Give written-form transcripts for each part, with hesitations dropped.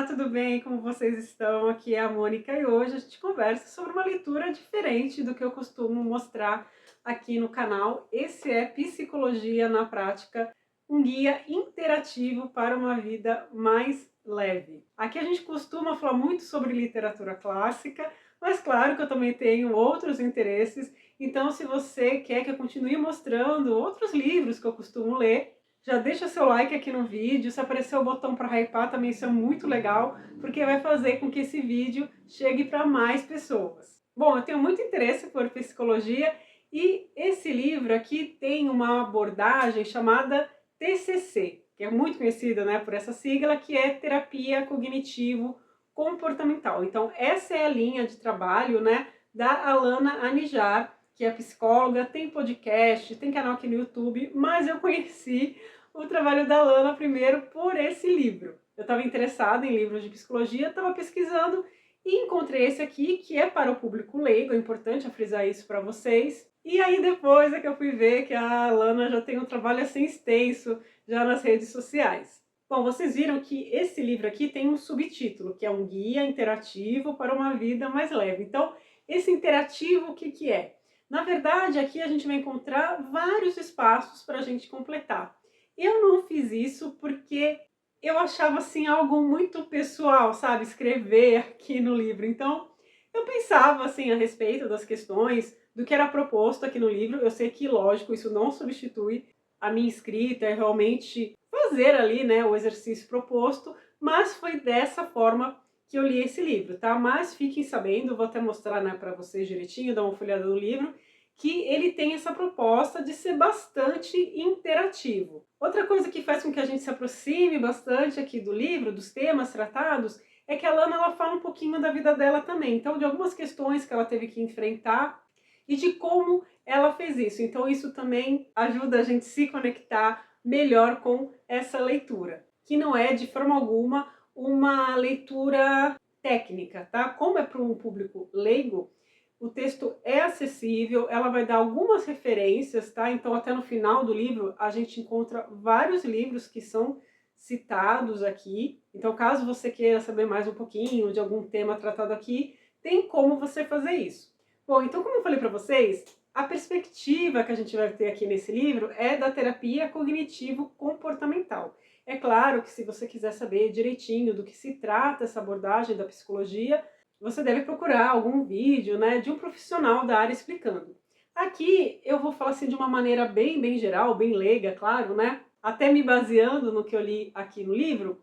Olá, tudo bem? Como vocês estão? Aqui é a Mônica e hoje a gente conversa sobre uma leitura diferente do que eu costumo mostrar aqui no canal. Esse é Psicologia na Prática, um guia interativo para uma vida mais leve. Aqui a gente costuma falar muito sobre literatura clássica, mas claro que eu também tenho outros interesses, então se você quer que eu continue mostrando outros livros que eu costumo ler, já deixa seu like aqui no vídeo, se aparecer o botão para hypar também isso é muito legal, porque vai fazer com que esse vídeo chegue para mais pessoas. Bom, eu tenho muito interesse por psicologia e esse livro aqui tem uma abordagem chamada TCC, que é muito conhecida, né, por essa sigla, que é Terapia Cognitivo Comportamental. Então essa é a linha de trabalho, né, da Alana Anijar, que é psicóloga, tem podcast, tem canal aqui no YouTube, mas eu conheci o trabalho da Alana primeiro por esse livro. Eu estava interessada em livros de psicologia, estava pesquisando e encontrei esse aqui, que é para o público leigo, é importante eu frisar isso para vocês. E aí depois é que eu fui ver que a Alana já tem um trabalho assim extenso já nas redes sociais. Bom, vocês viram que esse livro aqui tem um subtítulo, que é um guia interativo para uma vida mais leve. Então, esse interativo, o que que é? Na verdade, aqui a gente vai encontrar vários espaços para a gente completar. Eu não fiz isso porque eu achava assim algo muito pessoal, sabe? Escrever aqui no livro. Então, eu pensava assim a respeito das questões, do que era proposto aqui no livro. Eu sei que, lógico, isso não substitui a minha escrita, é realmente fazer ali, né, o exercício proposto, mas foi dessa forma que eu li esse livro, tá? Mas fiquem sabendo, vou até mostrar, né, para vocês direitinho, dar uma folhada no livro, que ele tem essa proposta de ser bastante interativo. Outra coisa que faz com que a gente se aproxime bastante aqui do livro, dos temas tratados, é que a Lana ela fala um pouquinho da vida dela também, então de algumas questões que ela teve que enfrentar e de como ela fez isso. Então isso também ajuda a gente se conectar melhor com essa leitura, que não é de forma alguma uma leitura técnica, tá? Como é para um público leigo, o texto é acessível, ela vai dar algumas referências, tá? Então até no final do livro a gente encontra vários livros que são citados aqui. Então caso você queira saber mais um pouquinho de algum tema tratado aqui, tem como você fazer isso. Bom, então como eu falei para vocês, a perspectiva que a gente vai ter aqui nesse livro é da terapia cognitivo-comportamental. É claro que se você quiser saber direitinho do que se trata essa abordagem da psicologia, você deve procurar algum vídeo, né, de um profissional da área explicando. Aqui eu vou falar assim de uma maneira bem geral, bem leiga, claro, né? Até me baseando no que eu li aqui no livro,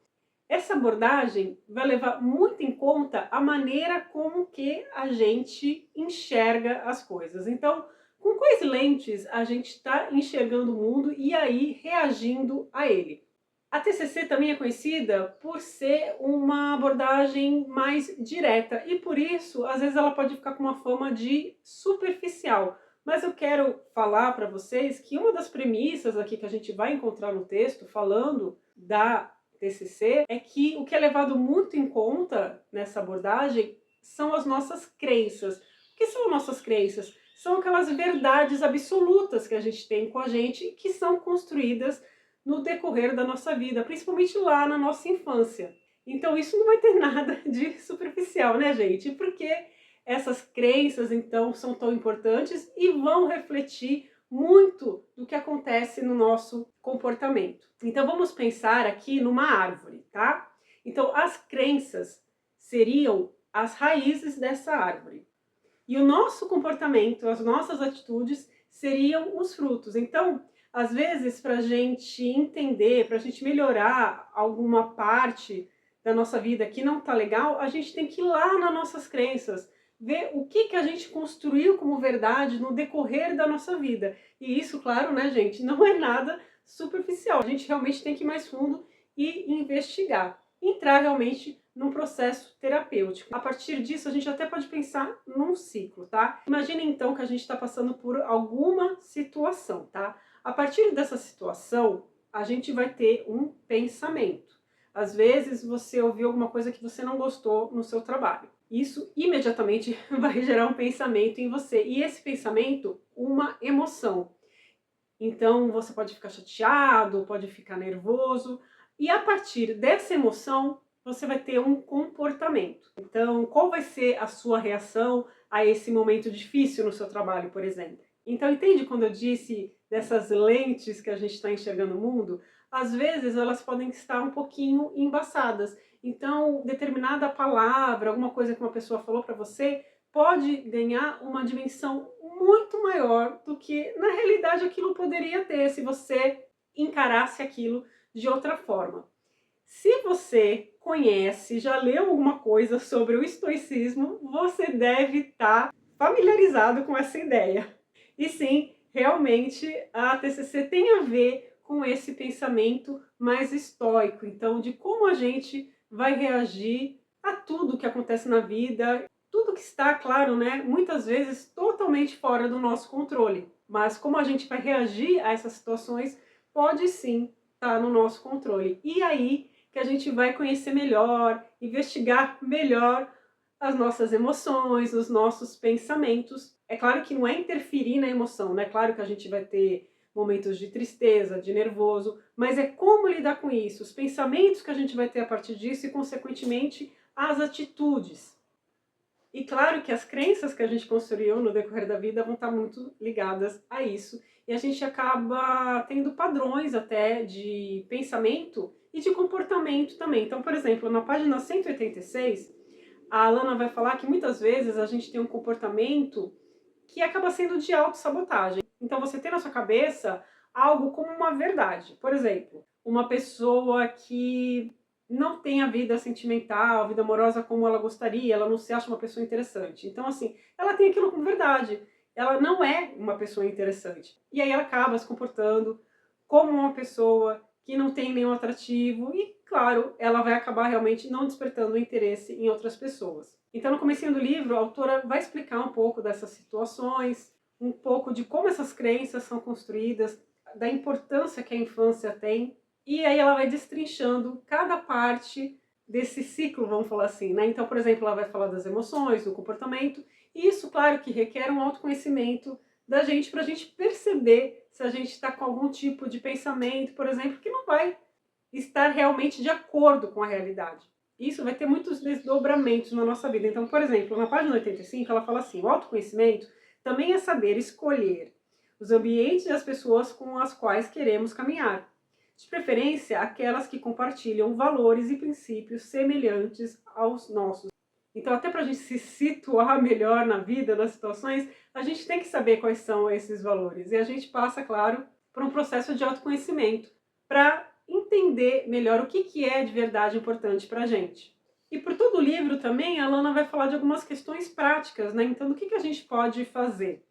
essa abordagem vai levar muito em conta a maneira como que a gente enxerga as coisas. Então, com quais lentes a gente está enxergando o mundo e aí reagindo a ele. A TCC também é conhecida por ser uma abordagem mais direta e por isso, às vezes ela pode ficar com uma fama de superficial. Mas eu quero falar para vocês que uma das premissas aqui que a gente vai encontrar no texto, falando da TCC, é que o que é levado muito em conta nessa abordagem são as nossas crenças. O que são nossas crenças? São aquelas verdades absolutas que a gente tem com a gente e que são construídas no decorrer da nossa vida, principalmente lá na nossa infância. Então isso não vai ter nada de superficial, né, gente? Porque essas crenças, então, são tão importantes e vão refletir muito do que acontece no nosso comportamento. Então vamos pensar aqui numa árvore, tá? Então as crenças seriam as raízes dessa árvore. E o nosso comportamento, as nossas atitudes seriam os frutos. Então, às vezes, para a gente entender, para a gente melhorar alguma parte da nossa vida que não está legal, a gente tem que ir lá nas nossas crenças, ver o que a gente construiu como verdade no decorrer da nossa vida. E isso, claro, né, gente, não é nada superficial. A gente realmente tem que ir mais fundo e investigar. Entrar realmente num processo terapêutico. A partir disso, a gente até pode pensar num ciclo, tá? Imagina então que a gente está passando por alguma situação, tá? A partir dessa situação, a gente vai ter um pensamento. Às vezes você ouviu alguma coisa que você não gostou no seu trabalho. Isso imediatamente vai gerar um pensamento em você. E esse pensamento, uma emoção. Então você pode ficar chateado, pode ficar nervoso. E a partir dessa emoção, você vai ter um comportamento. Então, qual vai ser a sua reação a esse momento difícil no seu trabalho, por exemplo? Então, entende quando eu disse dessas lentes que a gente está enxergando o mundo? Às vezes elas podem estar um pouquinho embaçadas. Então, determinada palavra, alguma coisa que uma pessoa falou para você, pode ganhar uma dimensão muito maior do que na realidade aquilo poderia ter se você encarasse aquilo de outra forma. Se você conhece, já leu alguma coisa sobre o estoicismo, você deve estar familiarizado com essa ideia. E sim, realmente a TCC tem a ver com esse pensamento mais estoico, então de como a gente vai reagir a tudo que acontece na vida, tudo que está, claro, né, muitas vezes totalmente fora do nosso controle, mas como a gente vai reagir a essas situações pode sim estar no nosso controle. E aí que a gente vai conhecer melhor, investigar melhor as nossas emoções, os nossos pensamentos. É claro que não é interferir na emoção, né? É claro que a gente vai ter momentos de tristeza, de nervoso, mas é como lidar com isso, os pensamentos que a gente vai ter a partir disso e, consequentemente, as atitudes. E claro que as crenças que a gente construiu no decorrer da vida vão estar muito ligadas a isso. E a gente acaba tendo padrões até de pensamento e de comportamento também. Então, por exemplo, na página 186, a Alana vai falar que muitas vezes a gente tem um comportamento que acaba sendo de autossabotagem. Então você tem na sua cabeça algo como uma verdade. Por exemplo, uma pessoa que não tem a vida sentimental, a vida amorosa como ela gostaria, ela não se acha uma pessoa interessante. Então, assim, ela tem aquilo como verdade. Ela não é uma pessoa interessante. E aí ela acaba se comportando como uma pessoa que não tem nenhum atrativo e, claro, ela vai acabar realmente não despertando interesse em outras pessoas. Então, no comecinho do livro, a autora vai explicar um pouco dessas situações, um pouco de como essas crenças são construídas, da importância que a infância tem, e aí ela vai destrinchando cada parte desse ciclo, vamos falar assim, né? Então, por exemplo, ela vai falar das emoções, do comportamento, e isso, claro, que requer um autoconhecimento da gente para a gente perceber se a gente está com algum tipo de pensamento, por exemplo, que não vai estar realmente de acordo com a realidade. Isso vai ter muitos desdobramentos na nossa vida. Então, por exemplo, na página 85, ela fala assim: o autoconhecimento também é saber escolher os ambientes e as pessoas com as quais queremos caminhar. De preferência, aquelas que compartilham valores e princípios semelhantes aos nossos. Então, até para a gente se situar melhor na vida, nas situações, a gente tem que saber quais são esses valores. E a gente passa, claro, por um processo de autoconhecimento para entender melhor o que é de verdade importante para a gente. E por todo o livro também, a Lana vai falar de algumas questões práticas, né? Então, do que a gente pode fazer?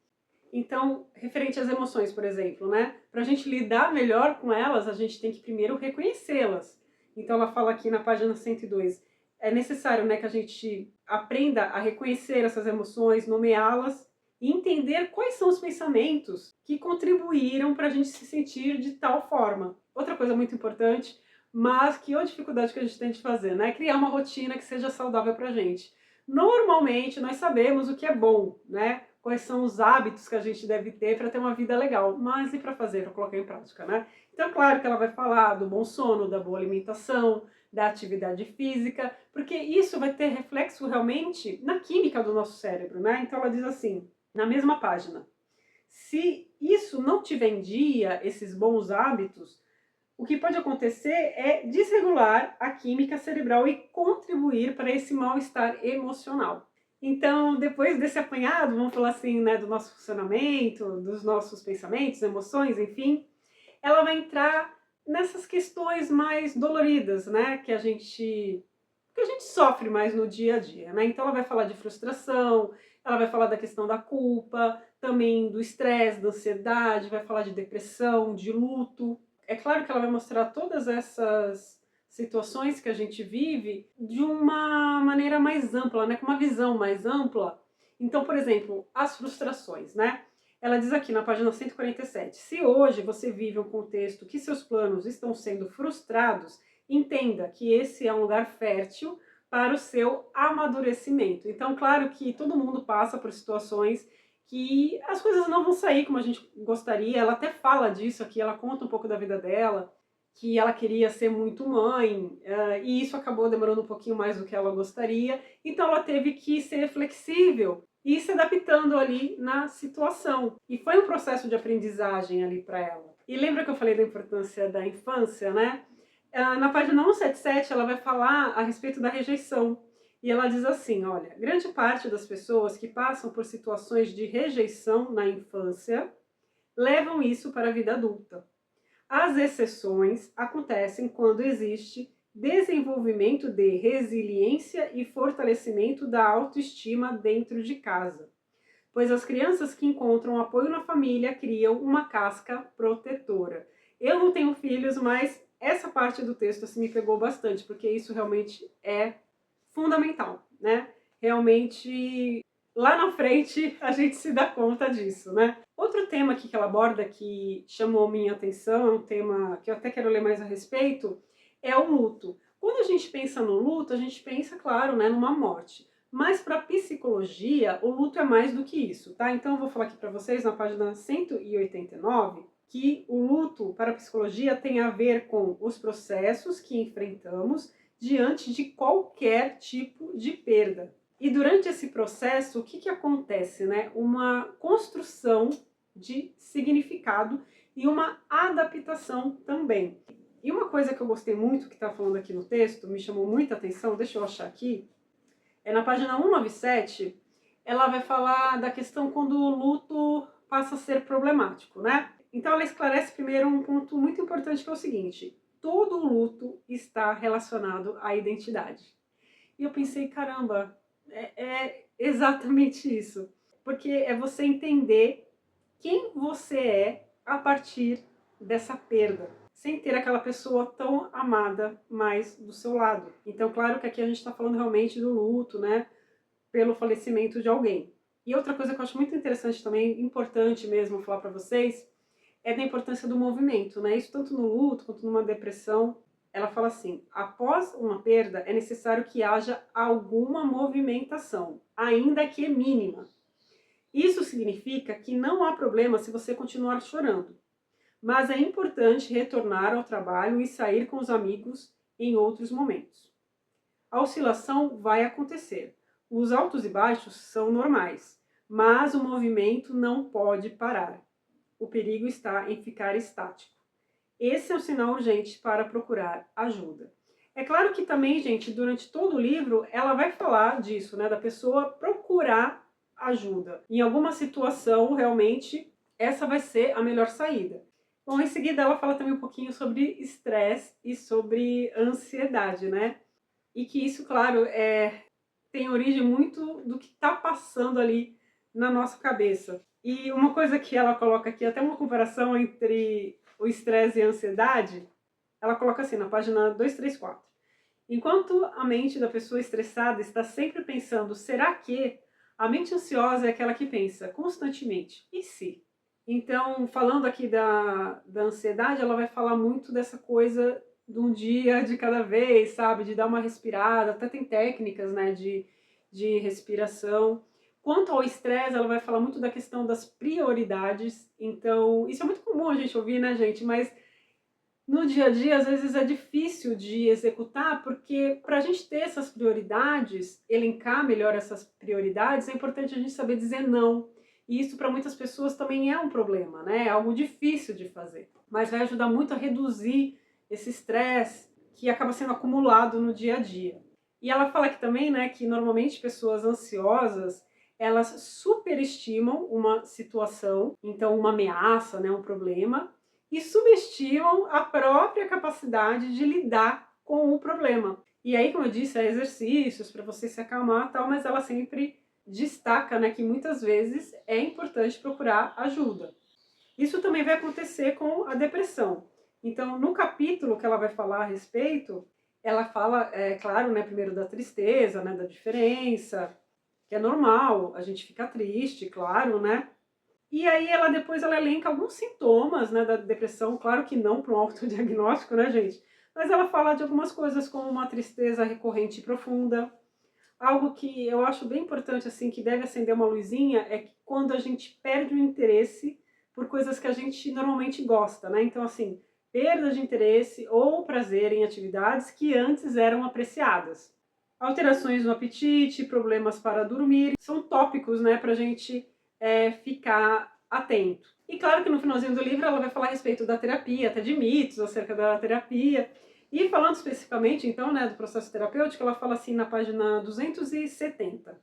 Então, referente às emoções, por exemplo, né? Para a gente lidar melhor com elas, a gente tem que primeiro reconhecê-las. Então, ela fala aqui na página 102, é necessário, né, que a gente aprenda a reconhecer essas emoções, nomeá-las e entender quais são os pensamentos que contribuíram para a gente se sentir de tal forma. Outra coisa muito importante, mas que é a dificuldade que a gente tem de fazer, né? É criar uma rotina que seja saudável para a gente. Normalmente, nós sabemos o que é bom, né? Quais são os hábitos que a gente deve ter para ter uma vida legal, mas e para fazer, para colocar em prática, né? Então, claro que ela vai falar do bom sono, da boa alimentação, da atividade física, porque isso vai ter reflexo realmente na química do nosso cérebro, né? Então ela diz assim, na mesma página, se isso não tiver em dia, esses bons hábitos, o que pode acontecer é desregular a química cerebral e contribuir para esse mal-estar emocional. Então, depois desse apanhado, vamos falar assim, né, do nosso funcionamento, dos nossos pensamentos, emoções, enfim, ela vai entrar nessas questões mais doloridas, né, que a gente sofre mais no dia a dia, né? Então ela vai falar de frustração, ela vai falar da questão da culpa, também do estresse, da ansiedade, vai falar de depressão, de luto. É claro que ela vai mostrar todas essas situações que a gente vive de uma maneira mais ampla, né, com uma visão mais ampla. Então, por exemplo, as frustrações, né? Ela diz aqui na página 147, se hoje você vive um contexto que seus planos estão sendo frustrados, entenda que esse é um lugar fértil para o seu amadurecimento. Então, claro que todo mundo passa por situações que as coisas não vão sair como a gente gostaria. Ela até fala disso aqui, ela conta um pouco da vida dela, que ela queria ser muito mãe, e isso acabou demorando um pouquinho mais do que ela gostaria, então ela teve que ser flexível e se adaptando ali na situação. E foi um processo de aprendizagem ali para ela. E lembra que eu falei da importância da infância, né? Na página 177 ela vai falar a respeito da rejeição. E ela diz assim, olha, grande parte das pessoas que passam por situações de rejeição na infância levam isso para a vida adulta. As exceções acontecem quando existe desenvolvimento de resiliência e fortalecimento da autoestima dentro de casa, pois as crianças que encontram apoio na família criam uma casca protetora. Eu não tenho filhos, mas essa parte do texto assim, me pegou bastante, porque isso realmente é fundamental, né? Realmente, lá na frente, a gente se dá conta disso, né? Outro tema aqui que ela aborda que chamou minha atenção, é um tema que eu até quero ler mais a respeito, é o luto. Quando a gente pensa no luto, a gente pensa, claro, né, numa morte. Mas para a psicologia, o luto é mais do que isso, tá? Então eu vou falar aqui para vocês na página 189 que o luto para a psicologia tem a ver com os processos que enfrentamos diante de qualquer tipo de perda. E durante esse processo, o que acontece, né? Uma construção de significado e uma adaptação também. E uma coisa que eu gostei muito que está falando aqui no texto, me chamou muita atenção, deixa eu achar aqui, é na página 197, ela vai falar da questão quando o luto passa a ser problemático, né? Então ela esclarece primeiro um ponto muito importante que é o seguinte: todo luto está relacionado à identidade. E eu pensei, caramba, é exatamente isso. Porque é você entender quem você é a partir dessa perda, sem ter aquela pessoa tão amada mais do seu lado. Então, claro que aqui a gente está falando realmente do luto, né, pelo falecimento de alguém. E outra coisa que eu acho muito interessante também, importante mesmo falar para vocês, é da importância do movimento, né? Isso tanto no luto quanto numa depressão. Ela fala assim: após uma perda é necessário que haja alguma movimentação, ainda que mínima. Isso significa que não há problema se você continuar chorando, mas é importante retornar ao trabalho e sair com os amigos em outros momentos. A oscilação vai acontecer. Os altos e baixos são normais, mas o movimento não pode parar. O perigo está em ficar estático. Esse é um sinal urgente para procurar ajuda. É claro que também, gente, durante todo o livro, ela vai falar disso, né, da pessoa procurar ajuda. Em alguma situação, realmente, essa vai ser a melhor saída. Bom, em seguida ela fala também um pouquinho sobre estresse e sobre ansiedade, né? E que isso, claro, tem origem muito do que está passando ali na nossa cabeça. E uma coisa que ela coloca aqui, até uma comparação entre o estresse e a ansiedade, ela coloca assim na página 234. Enquanto a mente da pessoa estressada está sempre pensando, será que? A mente ansiosa é aquela que pensa constantemente, e se? Então, falando aqui da ansiedade, ela vai falar muito dessa coisa de um dia de cada vez, sabe? De dar uma respirada, até tem técnicas, né, de respiração. Quanto ao estresse, ela vai falar muito da questão das prioridades. Então, isso é muito comum a gente ouvir, né, gente? Mas no dia a dia, às vezes é difícil de executar, porque para a gente ter essas prioridades, elencar melhor essas prioridades, é importante a gente saber dizer não. E isso para muitas pessoas também é um problema, né? É algo difícil de fazer. Mas vai ajudar muito a reduzir esse estresse que acaba sendo acumulado no dia a dia. E ela fala aqui também, né, que normalmente pessoas ansiosas, elas superestimam uma situação, então uma ameaça, né, um problema, e subestimam a própria capacidade de lidar com o problema. E aí, como eu disse, há exercícios para você se acalmar e tal, mas ela sempre destaca, né, que muitas vezes é importante procurar ajuda. Isso também vai acontecer com a depressão. Então, no capítulo que ela vai falar a respeito, ela fala, claro, né, primeiro da tristeza, né, da diferença, que é normal, a gente fica triste, claro, né? E aí depois ela elenca alguns sintomas, né, da depressão, claro que não para um autodiagnóstico, né, gente? Mas ela fala de algumas coisas como uma tristeza recorrente e profunda. Algo que eu acho bem importante, assim, que deve acender uma luzinha, é que quando a gente perde o interesse por coisas que a gente normalmente gosta, né? Então, assim, perda de interesse ou prazer em atividades que antes eram apreciadas. Alterações no apetite, problemas para dormir, são tópicos, né, para a gente ficar atento. E claro que no finalzinho do livro ela vai falar a respeito da terapia, até de mitos acerca da terapia. E falando especificamente, então, né, do processo terapêutico, ela fala assim na página 270.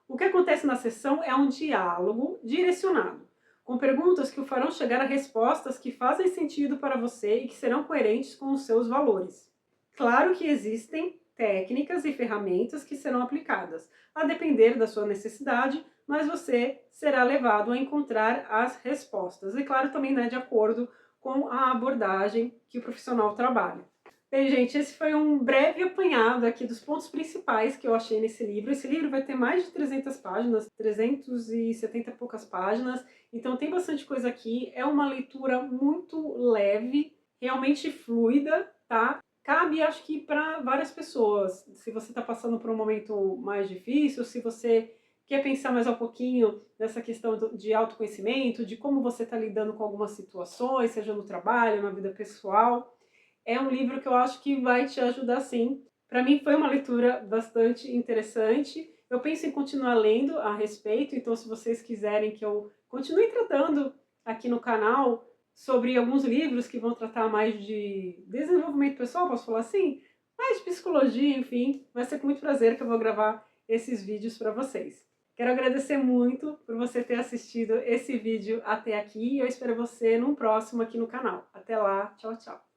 O que acontece na sessão é um diálogo direcionado, com perguntas que o farão chegar a respostas que fazem sentido para você e que serão coerentes com os seus valores. Claro que existem técnicas e ferramentas que serão aplicadas, a depender da sua necessidade, mas você será levado a encontrar as respostas. E claro também, né, de acordo com a abordagem que o profissional trabalha. Bem, gente, esse foi um breve apanhado aqui dos pontos principais que eu achei nesse livro. Esse livro vai ter mais de 300 páginas, 370 e poucas páginas, então tem bastante coisa aqui. É uma leitura muito leve, realmente fluida, tá? Cabe, acho que, para várias pessoas. Se você está passando por um momento mais difícil, se você quer pensar mais um pouquinho nessa questão de autoconhecimento, de como você está lidando com algumas situações, seja no trabalho, na vida pessoal. É um livro que eu acho que vai te ajudar sim. Para mim foi uma leitura bastante interessante. Eu penso em continuar lendo a respeito, então se vocês quiserem que eu continue tratando aqui no canal sobre alguns livros que vão tratar mais de desenvolvimento pessoal, posso falar assim? Mais de psicologia, enfim, vai ser com muito prazer que eu vou gravar esses vídeos para vocês. Quero agradecer muito por você ter assistido esse vídeo até aqui e eu espero você num próximo aqui no canal. Até lá, tchau, tchau!